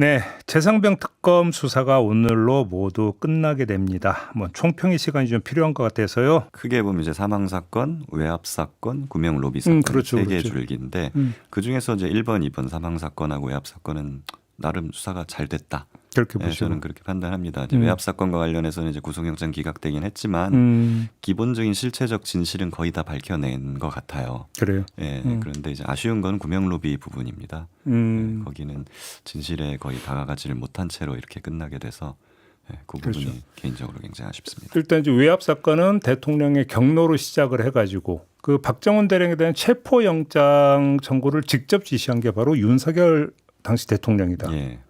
네, 최상병 특검 수사가 오늘로 모두 끝나게 됩니다. 총평의 시간이 좀 필요한 것 같아서요. 크게 보면 이제 사망 사건, 외압 사건, 구명 로비 사건 그렇죠, 세 개의 그렇죠. 줄기인데 그 중에서 이제 1번, 2번 사망 사건하고 외압 사건은 나름 수사가 잘 됐다. 그렇게 네, 보시고. 저는 그렇게 판단합니다. 이제 외압 사건과 관련해서는 이제 구속영장 기각되긴 했지만 기본적인 실체적 진실은 거의 다 밝혀낸 것 같아요. 그래요. 예, 그런데 이제 아쉬운 건 구명 로비 부분입니다. 거기는 진실에 거의 다가가지를 못한 채로 이렇게 끝나게 돼서 그 부분이 그렇죠. 개인적으로 굉장히 아쉽습니다. 일단 이제 외압 사건은 대통령의 경로로 시작을 해가지고 그 박정원 대령에 대한 체포영장 청구를 직접 지시한 게 바로 윤석열 당시 대통령이다. 예.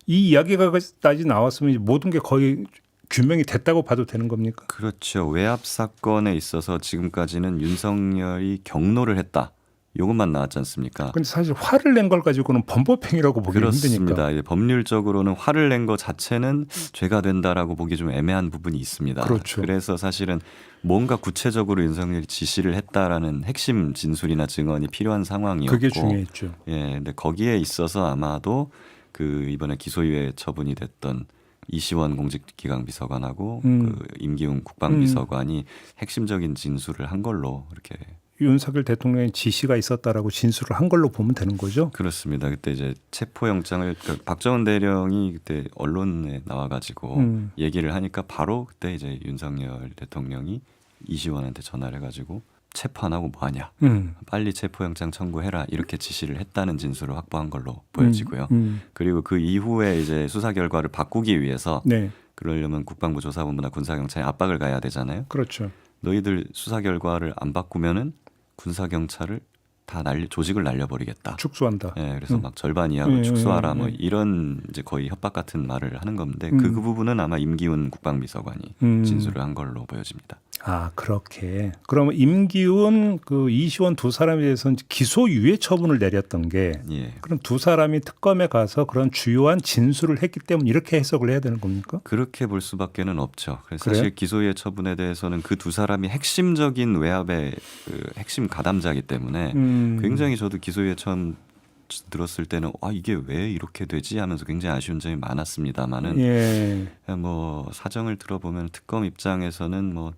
이 이야기가까지 나왔으면 이제 모든 게 거의 규명이 됐다고 봐도 되는 겁니까? 그렇죠. 외압 사건에 있어서 지금까지는 윤석열이 경로를 했다. 이것만 나왔지 않습니까? 근데 사실 화를 낸 걸 가지고는 범법행위라고 보기 그렇습니다. 힘드니까. 이제 법률적으로는 화를 낸 것 자체는 죄가 된다라고 보기 좀 애매한 부분이 있습니다. 그렇죠. 그래서 사실은 뭔가 구체적으로 윤석열이 지시를 했다라는 핵심 진술이나 증언이 필요한 상황이었고, 그게 중요했죠. 예, 근데 거기에 있어서 아마도 그 이번에 기소유예 처분이 됐던 이시원 공직기강비서관하고 그 임기훈 국방비서관이 핵심적인 진술을 한 걸로 이렇게. 윤석열 대통령의 지시가 있었다라고 진술을 한 걸로 보면 되는 거죠. 그렇습니다. 그때 이제 체포영장을 그러니까 박정원 대령이 그때 언론에 나와가지고 얘기를 하니까 바로 그때 이제 윤석열 대통령이 이시원한테 전화를 해가지고 체포 안 하고 뭐하냐, 빨리 체포영장 청구해라 이렇게 지시를 했다는 진술을 확보한 걸로 보여지고요. 그리고 그 이후에 이제 수사 결과를 바꾸기 위해서 네, 그러려면 국방부 조사본부나 군사경찰에 압박을 가야 되잖아요. 그렇죠. 너희들 수사 결과를 안 바꾸면은 군사경찰을 다 조직을 날려버리겠다. 축소한다. 예, 그래서 막 절반 이하로 축소하라 뭐 이런 이제 거의 협박 같은 말을 하는 건데 그 부분은 아마 임기훈 국방비서관이 진술을 한 걸로 보여집니다. 아, 그렇게. 그러면 임기훈 그 이시원 두 사람에 대해서는 기소유예 처분을 내렸던 게 예. 그럼 두 사람이 특검에 가서 그런 주요한 진술을 했기 때문에 이렇게 해석을 해야 되는 겁니까? 그렇게 볼 수밖에는 없죠. 그래서 그래요? 사실 기소유예 처분에 대해서는 그 두 사람이 핵심적인 외압의 그 핵심 가담자이기 때문에 굉장히 저도 기소유예 처음 들었을 때는 이게 왜 이렇게 되지 하면서 굉장히 아쉬운 점이 많았습니다만은 예. 뭐 사정을 들어보면 특검 입장에서는 뭐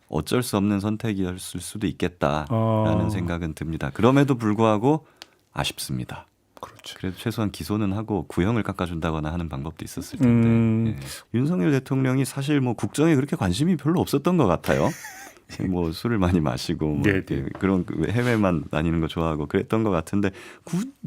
어쩔 수 없는 선택이었을 수도 있겠다라는 생각은 듭니다. 그럼에도 불구하고 아쉽습니다. 그렇죠. 그래도 최소한 기소는 하고 구형을 깎아준다거나 하는 방법도 있었을 텐데 윤석열 대통령이 사실 뭐 국정에 그렇게 관심이 별로 없었던 것 같아요. 뭐 술을 많이 마시고 뭐 네, 이렇게 그런 해외만 다니는 거 좋아하고 그랬던 것 같은데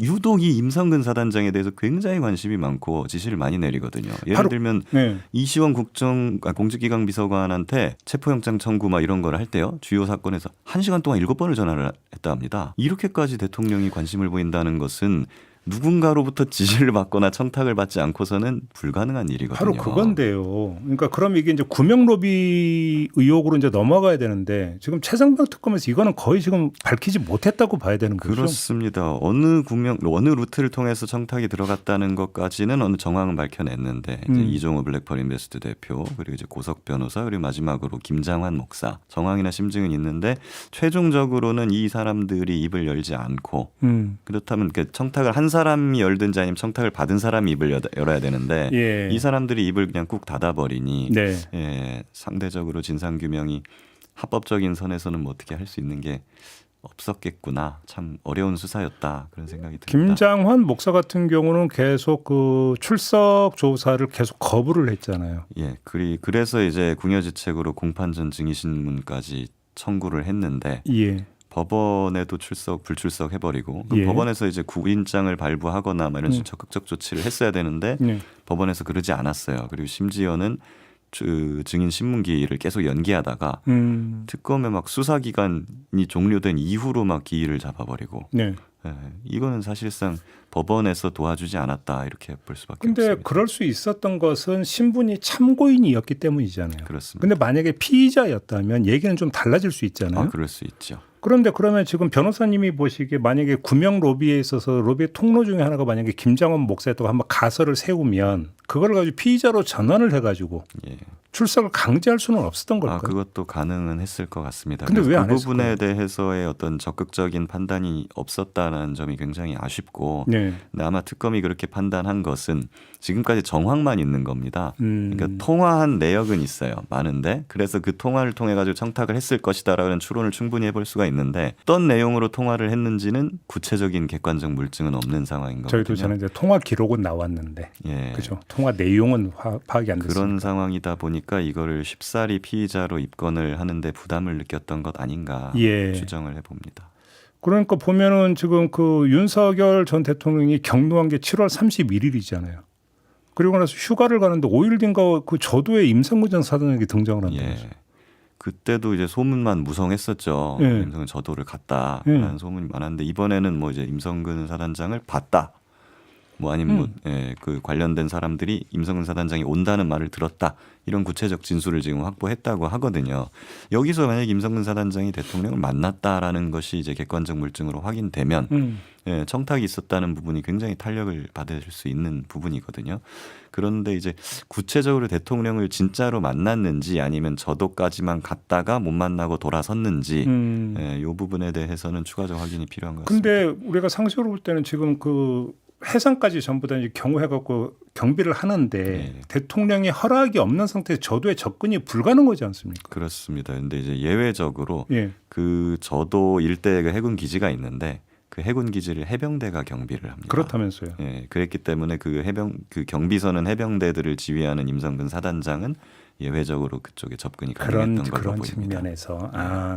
유독 이 임성근 사단장에 대해서 굉장히 관심이 많고 지시를 많이 내리거든요. 예를 들면 이시원 공직기강 비서관한테 체포영장 청구 막 이런 걸 할 때요. 주요 사건에서 1시간 동안 7번을 전화를 했다 합니다. 이렇게까지 대통령이 관심을 보인다는 것은 누군가로부터 지시를 받거나 청탁을 받지 않고서는 불가능한 일이거든요. 바로 그건데요. 그러니까 그럼 이게 이제 구명 로비 의혹으로 이제 넘어가야 되는데 지금 최상병 특검에서 이거는 거의 지금 밝히지 못했다고 봐야 되는 거죠. 그렇습니다. 어느 루트를 통해서 청탁이 들어갔다는 것까지는 어느 정황은 밝혀냈는데 이제 이종호 블랙펄 인베스트 대표 그리고 이제 고석 변호사 그리고 마지막으로 김장환 목사 정황이나 심증은 있는데 최종적으로는 이 사람들이 입을 열지 않고 그렇다면 그 청탁을 한 사람이 열든지 아니면 청탁을 받은 사람이 입을 열어야 되는데 이 사람들이 입을 그냥 꾹 닫아버리니 상대적으로 진상규명이 합법적인 선에서는 뭐 어떻게 할 수 있는 게 없었겠구나. 참 어려운 수사였다. 그런 생각이 듭니다. 김장환 목사 같은 경우는 계속 그 출석 조사를 계속 거부를 했잖아요. 예, 그래서 이제 궁여지책으로 공판전 증인신문까지 청구를 했는데 법원에도 불출석 해버리고 법원에서 이제 구인장을 발부하거나 뭐 이런 적극적 조치를 했어야 되는데 법원에서 그러지 않았어요. 그리고 심지어는 증인 신문기일을 계속 연기하다가 특검에 막 수사기간이 종료된 이후로 막 기일을 잡아버리고 이거는 사실상 법원에서 도와주지 않았다 이렇게 볼 수밖에 없습니다. 근데 그럴 수 있었던 것은 신분이 참고인이었기 때문이잖아요. 그렇습니다. 근데 만약에 피의자였다면 얘기는 좀 달라질 수 있잖아요. 그럴 수 있죠. 그런데 그러면 지금 변호사님이 보시기에 만약에 구명 로비에 있어서 로비의 통로 중에 하나가 만약에 김장원 목사였다고 한번 가설을 세우면 그걸 가지고 피의자로 전환을 해가지고 예. 출석을 강제할 수는 없었던 걸까요? 그것도 가능은 했을 것 같습니다. 근데 왜 안 그 했을까요? 부분에 대해서의 어떤 적극적인 판단이 없었다는 점이 굉장히 아쉽고 네. 근데 아마 특검이 그렇게 판단한 것은 지금까지 정황만 있는 겁니다. 그러니까 음. 통화한 내역은 있어요. 많은데 그래서 그 통화를 통해 가지고 청탁을 했을 것이다라는 추론을 충분히 해볼 수가 있는데 어떤 내용으로 통화를 했는지는 구체적인 객관적 물증은 없는 상황인 거거든요. 저희도 저는 이제 통화 기록은 나왔는데, 예. 그죠? 통화 내용은 파악이 안 됐습니다. 그런 상황이다 보니까 이거를 쉽사리 피의자로 입건을 하는데 부담을 느꼈던 것 아닌가 예. 추정을 해봅니다. 그러니까 보면은 지금 그 윤석열 전 대통령이 경로한 게 7월 31일이잖아요. 그리고 나서 휴가를 가는데 5일 뒤인가 그 저도의 임성근 전 사단장이 등장을 한다면서요. 예. 그때도 이제 소문만 무성했었죠. 예. 임성근 저도를 갔다라는 예. 소문이 많았는데 이번에는 뭐 이제 임성근 사단장을 봤다. 뭐 아니면 그 관련된 사람들이 임성근 사단장이 온다는 말을 들었다. 이런 구체적 진술을 지금 확보했다고 하거든요. 여기서 만약 임성근 사단장이 대통령을 만났다라는 것이 이제 객관적 물증으로 확인되면 청탁이 있었다는 부분이 굉장히 탄력을 받을 수 있는 부분이거든요. 그런데 이제 구체적으로 대통령을 진짜로 만났는지 아니면 저도까지만 갔다가 못 만나고 돌아섰는지 이 부분에 대해서는 추가적 확인이 필요한 것 같습니다. 근데 우리가 상식으로 볼 때는 지금 그 해상까지 전부 다 이제 경호해갖고 경비를 하는데 네. 대통령이 허락이 없는 상태에서 저도에 접근이 불가능하지 않습니까? 그렇습니다. 근데 이제 예외적으로 예. 그 저도 일대에 그 해군 기지가 있는데 그 해군 기지를 해병대가 경비를 합니다. 그렇다면서요. 예, 그랬기 때문에 그 경비선은 해병대들을 지휘하는 임성근 사단장은 예외적으로 그쪽에 접근이 가능했던 걸로 그런 보입니다. 측면에서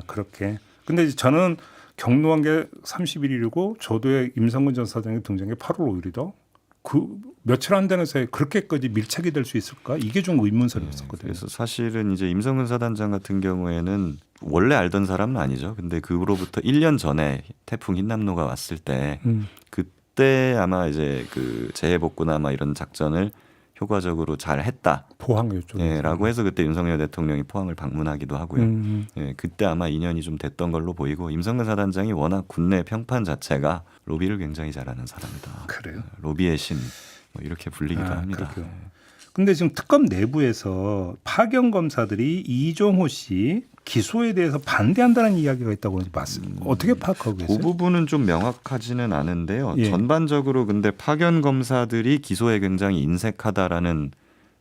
그렇게. 근데 저는 경로한 게 31일이고 저도의 임성근 전 사장이 등장한 게 8월 5일이다. 그 며칠 안 되는 사이에 그렇게까지 밀착이 될 수 있을까? 이게 좀 의문스러웠었거든요. 그래서 사실은 이제 임성근 사단장 같은 경우에는 원래 알던 사람은 아니죠. 근데 그로부터 1년 전에 태풍 흰남노가 왔을 때 그때 아마 이제 그 재해복구나 아마 이런 작전을 효과적으로 잘 했다. 포항 요쪽에. 라고 해서 그때 윤석열 대통령이 포항을 방문하기도 하고요. 예, 그때 아마 인연이 좀 됐던 걸로 보이고 임성근 사단장이 워낙 국내 평판 자체가 로비를 굉장히 잘하는 사람이다. 그래요? 로비의 신 뭐 이렇게 불리기도 합니다. 그렇군요. 근데 지금 특검 내부에서 파견 검사들이 이종호 씨 기소에 대해서 반대한다는 이야기가 있다고 봤습니다. 어떻게 파악하고 계세요? 그 부분은 좀 명확하지는 않은데요. 예. 전반적으로 근데 파견 검사들이 기소에 굉장히 인색하다라는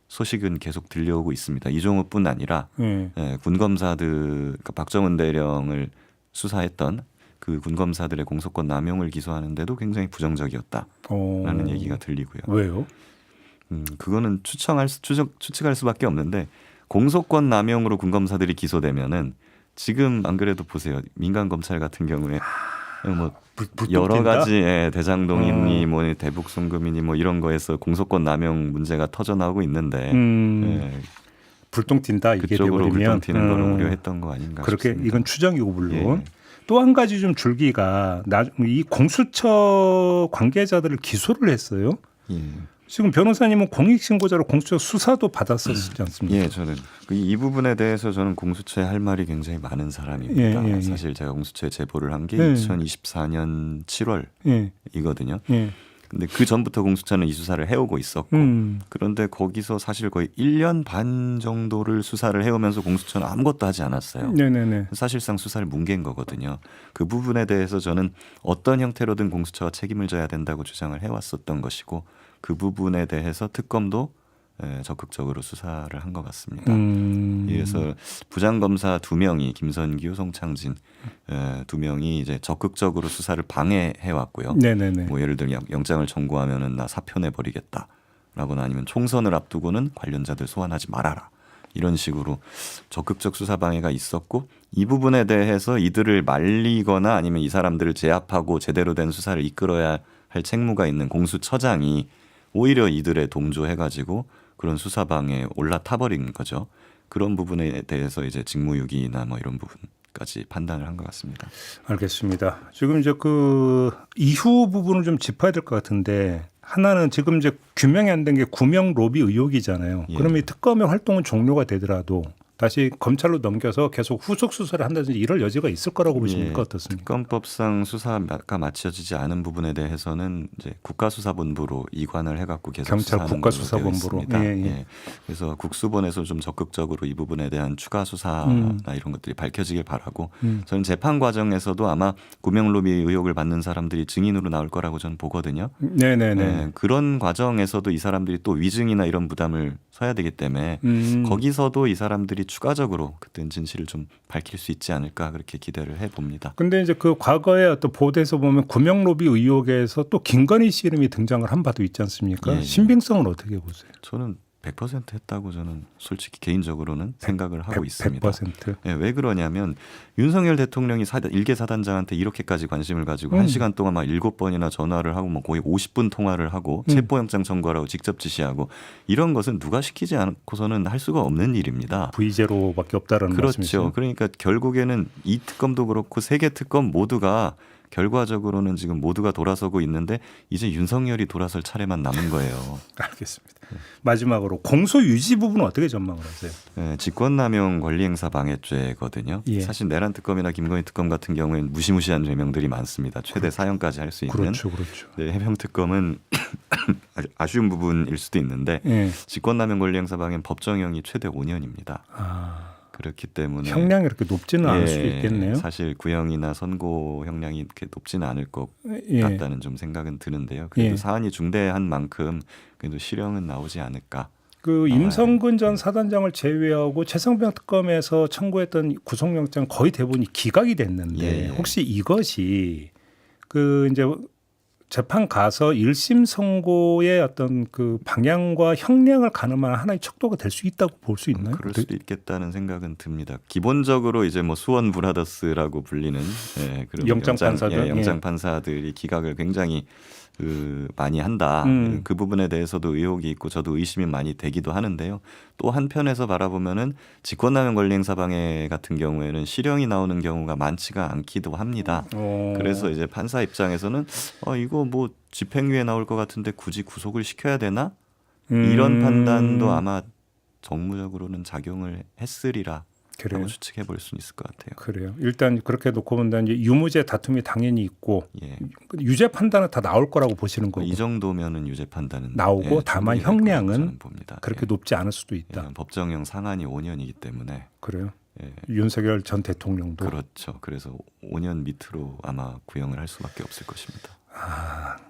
소식은 계속 들려오고 있습니다. 이종호뿐 아니라 예. 군 검사들, 그러니까 박정은 대령을 수사했던 그 군 검사들의 공소권 남용을 기소하는데도 굉장히 부정적이었다라는 얘기가 들리고요. 왜요? 그거는 추측할 수밖에 없는데 공소권 남용으로 군 검사들이 기소되면은 지금 안 그래도 보세요. 민간 검찰 같은 경우에 뭐 여러 가지 대장동이니 뭐 대북 송금이니 뭐 이런 거에서 공소권 남용 문제가 터져 나오고 있는데 불똥 튄다 이게 그쪽으로 돼버리면 불똥 튀는 걸 우려했던 거 아닌가 그렇게 싶습니다. 이건 추정이고 물론 예. 또 한 가지 좀 줄기가 이 공수처 관계자들을 기소를 했어요. 예. 지금 변호사님은 공익신고자로 공수처 수사도 받았었지 않습니까? 예, 저는 이 부분에 대해서 저는 공수처에 할 말이 굉장히 많은 사람입니다. 예. 사실 제가 공수처에 제보를 한 게 예. 2024년 7월이거든요. 예. 근데 그 전부터 공수처는 이 수사를 해오고 있었고 그런데 거기서 사실 거의 1년 반 정도를 수사를 해오면서 공수처는 아무것도 하지 않았어요. 네네네. 사실상 수사를 뭉갠 거거든요. 그 부분에 대해서 저는 어떤 형태로든 공수처가 책임을 져야 된다고 주장을 해왔었던 것이고 그 부분에 대해서 특검도 적극적으로 수사를 한 것 같습니다. 그래서 부장검사 2명이 김선규, 송창진 2명이 이제 적극적으로 수사를 방해해 왔고요. 네네네. 뭐 예를 들면 영장을 청구하면은 나 사표내 버리겠다라거나 아니면 총선을 앞두고는 관련자들 소환하지 말아라. 이런 식으로 적극적 수사 방해가 있었고 이 부분에 대해서 이들을 말리거나 아니면 이 사람들을 제압하고 제대로 된 수사를 이끌어야 할 책무가 있는 공수처장이 오히려 이들에 동조해가지고 그런 수사방에 올라타버린 거죠. 그런 부분에 대해서 이제 직무유기나 뭐 이런 부분까지 판단을 한 것 같습니다. 알겠습니다. 지금 이제 그 이후 부분을 좀 짚어야 될 것 같은데 하나는 지금 이제 규명이 안 된 게 구명 로비 의혹이잖아요. 예. 그러면 이 특검의 활동은 종료가 되더라도 다시 검찰로 넘겨서 계속 후속 수사를 한다든지 이럴 여지가 있을 거라고 보십니까? 어떻습니까? 특검법상 수사가 마쳐지지 않은 부분에 대해서는 이제 국가수사본부로 이관을 해갖고 계속 경찰 수사하는 국가수사본부로. 걸로 되어 예, 있습니다. 예. 예. 그래서 국수본에서 좀 적극적으로 이 부분에 대한 추가 수사나 이런 것들이 밝혀지길 바라고 저는 재판 과정에서도 아마 구명로비 의혹을 받는 사람들이 증인으로 나올 거라고 저는 보거든요. 네네네. 예, 그런 과정에서도 이 사람들이 또 위증이나 이런 부담을 서야 되기 때문에 거기서도 이 사람들이 추가적으로 그때 진실을 좀 밝힐 수 있지 않을까 그렇게 기대를 해봅니다. 근데 이제 그 과거에 어떤 보도에서 보면 구명로비 의혹에서 또 김건희 씨 이름이 등장을 한 바도 있지 않습니까? 예, 예. 신빙성은 어떻게 보세요? 저는 100% 했다고 저는 솔직히 개인적으로는 생각을 하고 있습니다. 100%. 예, 왜 그러냐면 윤석열 대통령이 일개 사단장한테 이렇게까지 관심을 가지고 1시간 동안 막 7번이나 전화를 하고 뭐 거의 50분 통화를 하고 체포영장 청구하라고 직접 지시하고 이런 것은 누가 시키지 않고서는 할 수가 없는 일입니다. V제로밖에 없다라는 말씀이시죠? 그렇죠. 그러니까 결국에는 이 특검도 그렇고 세 개 특검 모두가 결과적으로는 지금 모두가 돌아서고 있는데 이제 윤석열이 돌아설 차례만 남은 거예요. 알겠습니다. 마지막으로 공소 유지 부분은 어떻게 전망을 하세요? 네, 직권남용 권리행사 방해죄거든요. 예. 사실 내란 특검이나 김건희 특검 같은 경우에는 무시무시한 죄명들이 많습니다. 최대 사형까지 할 수 있는. 그렇죠, 그렇죠. 네, 해명 특검은 아쉬운 부분일 수도 있는데 예. 직권남용 권리행사 방해는 법정형이 최대 5년입니다. 아, 그렇기 때문에 형량이 이렇게 높지는 않을 수도 있겠네요. 사실 구형이나 선고 형량이 이렇게 높지는 않을 것 예. 같다는 좀 생각은 드는데요. 그래도 예. 사안이 중대한 만큼 그래도 실형은 나오지 않을까. 그 임성근 전 사단장을 제외하고 최성병 특검에서 청구했던 구속영장 거의 대부분이 기각이 됐는데 예. 혹시 이것이 그 이제 재판 가서 1심 선고의 어떤 그 방향과 형량을 가늠하는 하나의 척도가 될 수 있다고 볼 수 있나요? 그럴 수도 있겠다는 생각은 듭니다. 기본적으로 이제 뭐 수원 브라더스라고 불리는 그런 영장 판사들? 영장 예. 판사들이 기각을 굉장히 많이 한다. 그 부분에 대해서도 의혹이 있고 저도 의심이 많이 되기도 하는데요. 또 한편에서 바라보면은 직권남용 권리행사 방해 같은 경우에는 실형이 나오는 경우가 많지가 않기도 합니다. 그래서 이제 판사 입장에서는 이거 뭐 집행유예 나올 것 같은데 굳이 구속을 시켜야 되나? 이런 판단도 아마 정무적으로는 작용을 했으리라. 그래요. 라고 추측해 볼 수는 있을 것 같아요. 그래요. 일단 그렇게 놓고 본다면 이제 유무죄 다툼이 당연히 있고 예. 유죄 판단은 다 나올 거라고 보시는 거고 이 정도면은 유죄 판단은 나오고 다만 충분히 될 거라고 형량은 저는 봅니다. 그렇게 높지 않을 수도 있다. 법정형 상한이 5년이기 때문에 그래요. 예. 윤석열 전 대통령도 그렇죠. 그래서 5년 밑으로 아마 구형을 할 수밖에 없을 것입니다.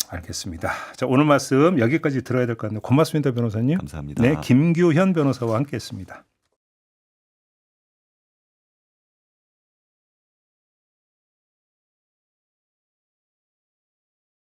알겠습니다. 자, 오늘 말씀 여기까지 들어야 될 것 같네요. 고맙습니다, 변호사님. 감사합니다. 네, 김규현 변호사와 함께했습니다.